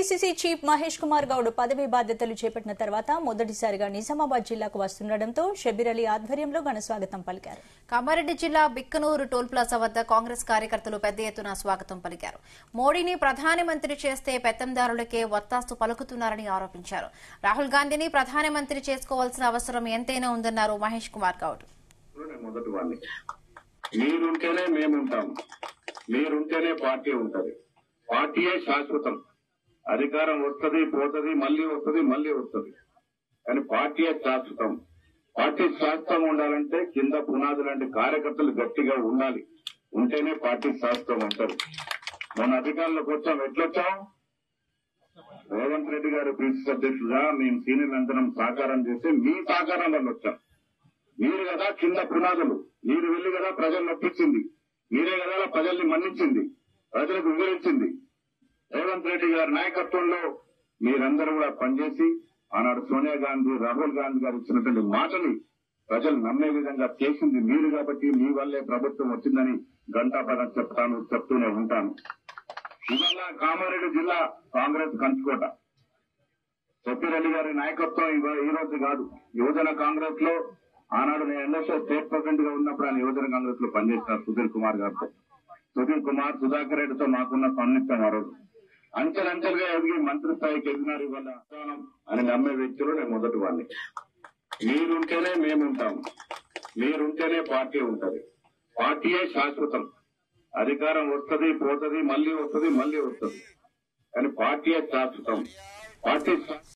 TPCC chief Mahesh Kumar Goud పదవీ బాధ్యతలు చేపట్టిన తర్వాత మొదటిసారిగా నిజామాబాద్ జిల్లాకు వస్తుండటంతో షబీర్ అలీ ఆధ్వర్యంలో ఘనస్వాగతం పలికారు. కామారెడ్డి జిల్లా బిక్కనూరు టోల్ ప్లాజా వద్ద కాంగ్రెస్ కార్యకర్తలు పెద్ద ఎత్తున స్వాగతం పలికారు. మోడీని ప్రధానమంత్రి చేస్తే పెత్తందారులకే వత్తాసు పలుకుతున్నారని ఆరోపించారు. రాహుల్ గాంధీని ప్రధానమంత్రి చేసుకోవాల్సిన అవసరం ఎంతైనా ఉందన్నారు మహేష్ కుమార్ గౌడ్. మీరుంటేనే మేముంటాం, మీరుంటేనే పార్టీ ఉంటది. పార్టీయే శాశ్వతం. అధికారం వస్తుంది, పోతుంది, మళ్లీ వస్తుంది, మళ్లీ వస్తుంది. కానీ పార్టీయే శాశ్వతం. పార్టీ శాశ్వతంగా ఉండాలంటే కింద పునాది లాంటి కార్యకర్తలు గట్టిగా ఉండాలి. ఉంటేనే పార్టీ శాశ్వతం ఉంటారు. మన అధికారంలోకి వచ్చాం. ఎట్లొచ్చాం? రేవంత్ రెడ్డి గారు పిసిసి అధ్యక్షుడుగా మేము సీనియర్ అందరం సహకారం చేసి మీ సహకారం వల్ల వచ్చాం. మీరు కదా కింద పునాదులు. మీరు వెళ్లి కదా ప్రజలు నొప్పించింది. మీరే కదా ప్రజల్ని మన్నించింది, ప్రజలకు వివరించింది. రేవంత్ రెడ్డి గారి నాయకత్వంలో మీరందరూ కూడా పనిచేసి ఆనాడు సోనియా గాంధీ, రాహుల్ గాంధీ గారు ఇచ్చినటువంటి మాటని ప్రజలు నమ్మే విధంగా చేసింది మీరు. కాబట్టి మీ వల్లే ప్రభుత్వం వచ్చిందని ఘంటాపథం చెప్తూనే ఉంటాను. ఇవాళ కామారెడ్డి జిల్లా కాంగ్రెస్ కంచుకోట. షబీర్ అలీ గారి నాయకత్వం ఈ రోజు కాదు. యువజన కాంగ్రెస్ లో ఆనాడు నేను ఎన్ఎస్ఓ స్టేట్ ప్రెసిడెంట్ గా ఉన్నప్పుడు ఆయన యువజన కాంగ్రెస్ లో పనిచేస్తున్నారు సుధీర్ కుమార్ గారితో. సుధీర్ కుమార్, సుధాకర్ రెడ్డితో మాకున్న సన్నిహితం. ఆ రోజు అంచెలంచెలుగా ఎదిగి మంత్రి స్థాయికి ఎదిగినారు. ఇవాళ అని నమ్మే వ్యక్తులు నేను మొదటి వాడిని. మీరుంటేనే మేముంటాం, మీరుంటేనే పార్టీ ఉంటది. పార్టీయే శాశ్వతం. అధికారం వస్తుంది, పోతుంది, మళ్లీ వస్తుంది, మళ్లీ వస్తుంది. కానీ పార్టీయే శాశ్వతం. పార్టీ